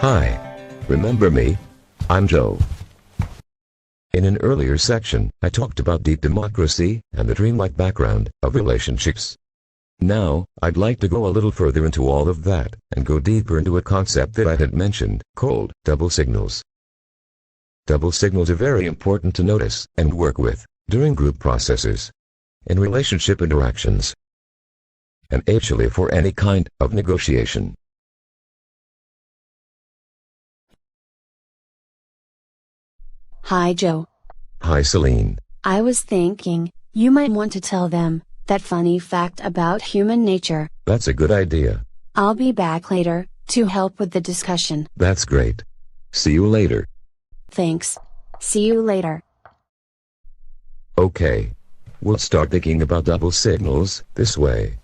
Hi. Remember me? I'm Joe. In an earlier section, I talked about deep democracy and the dreamlike background of relationships. Now, I'd like to go a little further into all of that, and go deeper into a concept that I had mentioned, called double signals. Double signals are very important to notice and work with during group processes, in relationship interactions, and actually for any kind of negotiation. Hi Joe. Hi Celine. I was thinking, you might want to tell them that funny fact about human nature. That's a good idea. I'll be back later to help with the discussion. That's great. See you later. Thanks. See you later. Okay. We'll start thinking about double signals this way.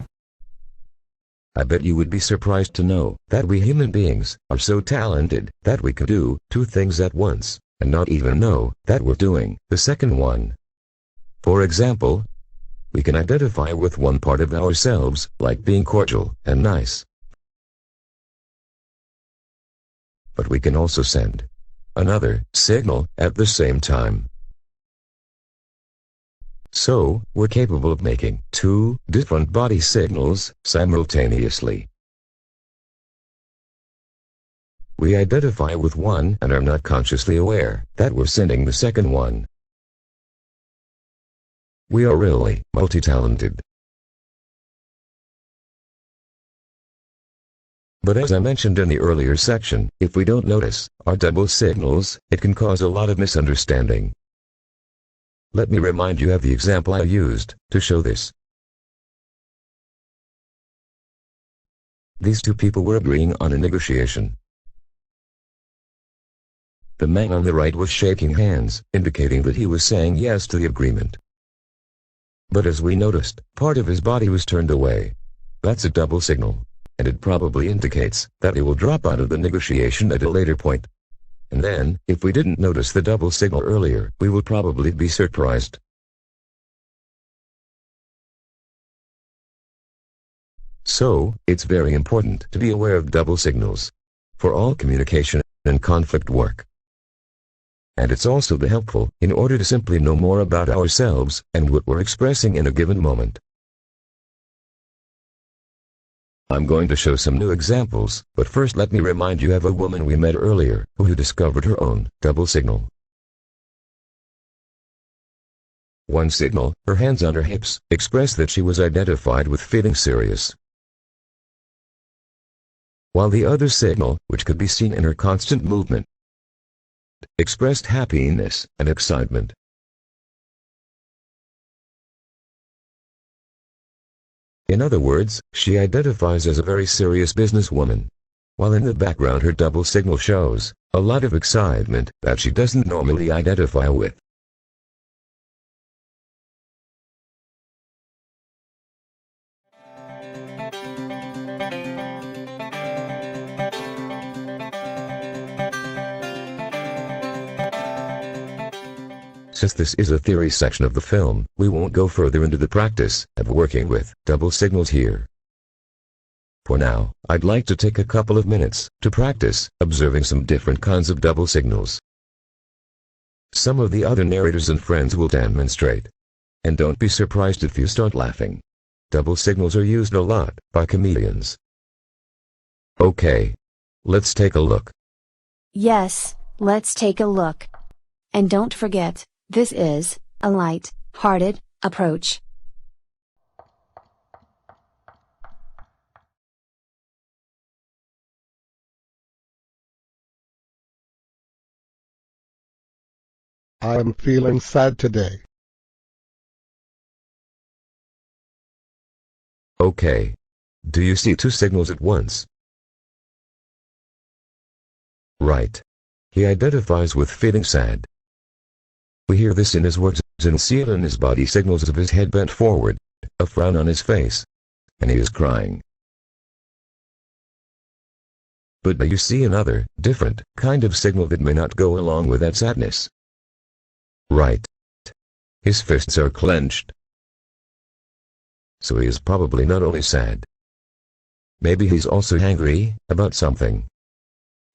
I bet you would be surprised to know that we human beings are so talented that we can do two things at once, and not even know that we're doing the second one. For example, we can identify with one part of ourselves, like being cordial and nice. But we can also send another signal at the same time. So, we're capable of making two different body signals simultaneously. We identify with one and are not consciously aware that we're sending the second one. We are really multi-talented. But as I mentioned in the earlier section, if we don't notice our double signals, it can cause a lot of misunderstanding. Let me remind you of the example I used to show this. These two people were agreeing on a negotiation. The man on the right was shaking hands, indicating that he was saying yes to the agreement. But as we noticed, part of his body was turned away. That's a double signal, and it probably indicates that he will drop out of the negotiation at a later point. And then, if we didn't notice the double signal earlier, we will probably be surprised. So, it's very important to be aware of double signals for all communication and conflict work. And it's also helpful in order to simply know more about ourselves and what we're expressing in a given moment. I'm going to show some new examples, but first let me remind you of a woman we met earlier who discovered her own double signal. One signal, her hands on her hips, expressed that she was identified with feeling serious, while the other signal, which could be seen in her constant movement, expressed happiness and excitement. In other words, she identifies as a very serious businesswoman, while in the background her double signal shows a lot of excitement that she doesn't normally identify with. Since this is a theory section of the film, we won't go further into the practice of working with double signals here. For now, I'd like to take a couple of minutes to practice observing some different kinds of double signals. Some of the other narrators and friends will demonstrate. And don't be surprised if you start laughing. Double signals are used a lot by comedians. Okay. Let's take a look. Yes, let's take a look. And don't forget, this is a light-hearted approach. I am feeling sad today. Okay. Do you see two signals at once? Right. He identifies with feeling sad. We hear this in his words and see it in his body signals of his head bent forward, a frown on his face, and he is crying. But you see another, different, kind of signal that may not go along with that sadness. Right. His fists are clenched. So he is probably not only sad. Maybe he's also angry about something.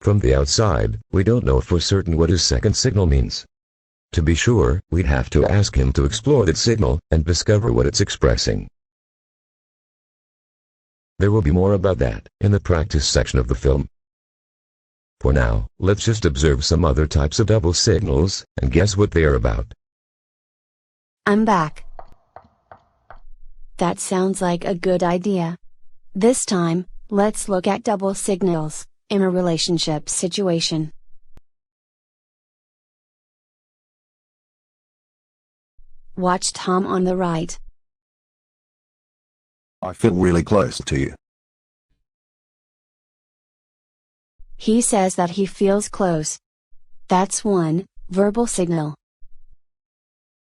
From the outside, we don't know for certain what his second signal means. To be sure, we'd have to ask him to explore that signal and discover what it's expressing. There will be more about that in the practice section of the film. For now, let's just observe some other types of double signals and guess what they are about. I'm back. That sounds like a good idea. This time, let's look at double signals in a relationship situation. Watch Tom on the right. I feel really close to you. He says that he feels close. That's one verbal signal.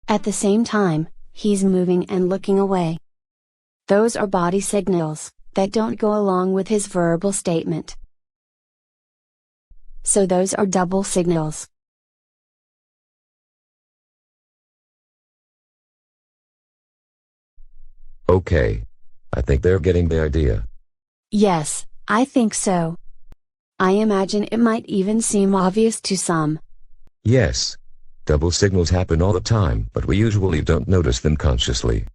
At the same time, he's moving and looking away. Those are body signals that don't go along with his verbal statement. So those are double signals. Okay. I think they're getting the idea. Yes, I think so. I imagine it might even seem obvious to some. Yes. Double signals happen all the time, but we usually don't notice them consciously.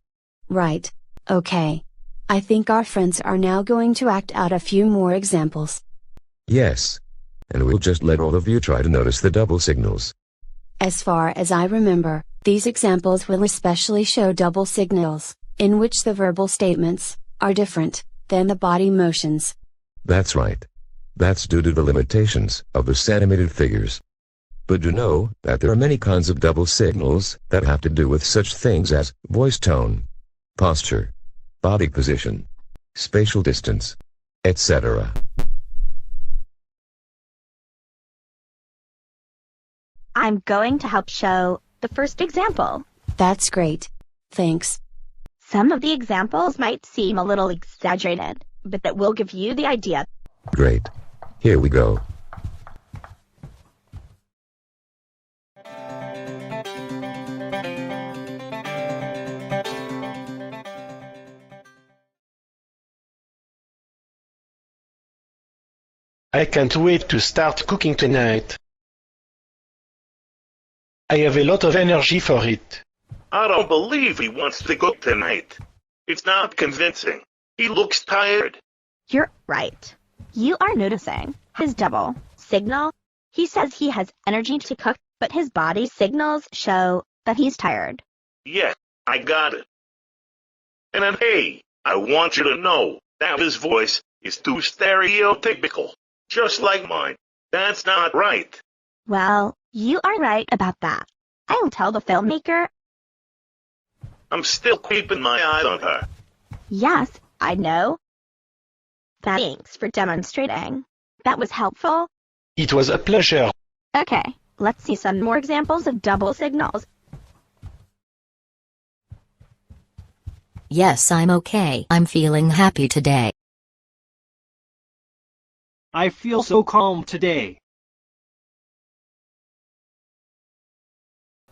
Right. Okay. I think our friends are now going to act out a few more examples. Yes. And we'll just let all of you try to notice the double signals. As far as I remember, these examples will especially show double signals, in which the verbal statements are different than the body motions. That's right. That's due to the limitations of the animated figures. But you know that there are many kinds of double signals that have to do with such things as voice tone, posture, body position, spatial distance, etc. I'm going to help show the first example. That's great. Thanks. Some of the examples might seem a little exaggerated, but that will give you the idea. Great. Here we go. I can't wait to start cooking tonight. I have a lot of energy for it. I don't believe he wants to cook tonight. It's not convincing. He looks tired. You're right. You are noticing his double signal. He says he has energy to cook, but his body signals show that he's tired. Yeah, I got it. And then, hey, I want you to know that his voice is too stereotypical, just like mine. That's not right. Well, you are right about that. I'll tell the filmmaker. I'm still keeping my eye on her. Yes, I know. Thanks for demonstrating. That was helpful. It was a pleasure. Okay, let's see some more examples of double signals. Yes, I'm okay. I'm feeling happy today. I feel so calm today.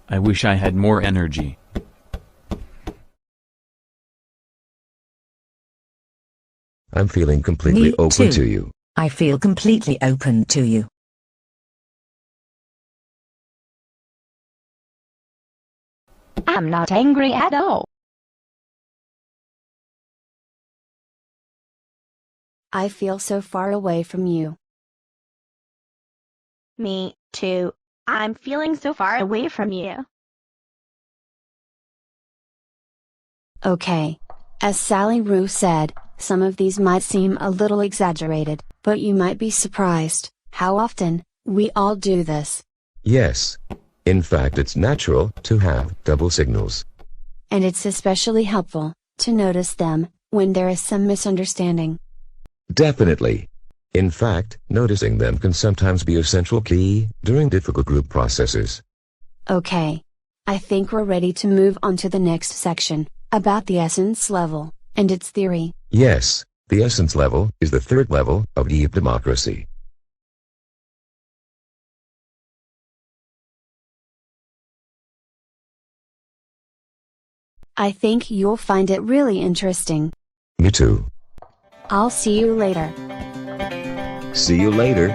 I wish I had more energy. I'm feeling completely Me open too. to you. I feel completely open to you. I'm not angry at all. I feel so far away from you. Me too. I'm feeling so far away from you. Okay. As Sally Rue said, some of these might seem a little exaggerated, but you might be surprised how often we all do this. Yes. In fact, it's natural to have double signals. And it's especially helpful to notice them when there is some misunderstanding. Definitely. In fact, noticing them can sometimes be a central key during difficult group processes. Okay. I think we're ready to move on to the next section, about the essence level, and its theory. Yes, the essence level is the third level of deep democracy. I think you'll find it really interesting. Me too. I'll see you later. See you later.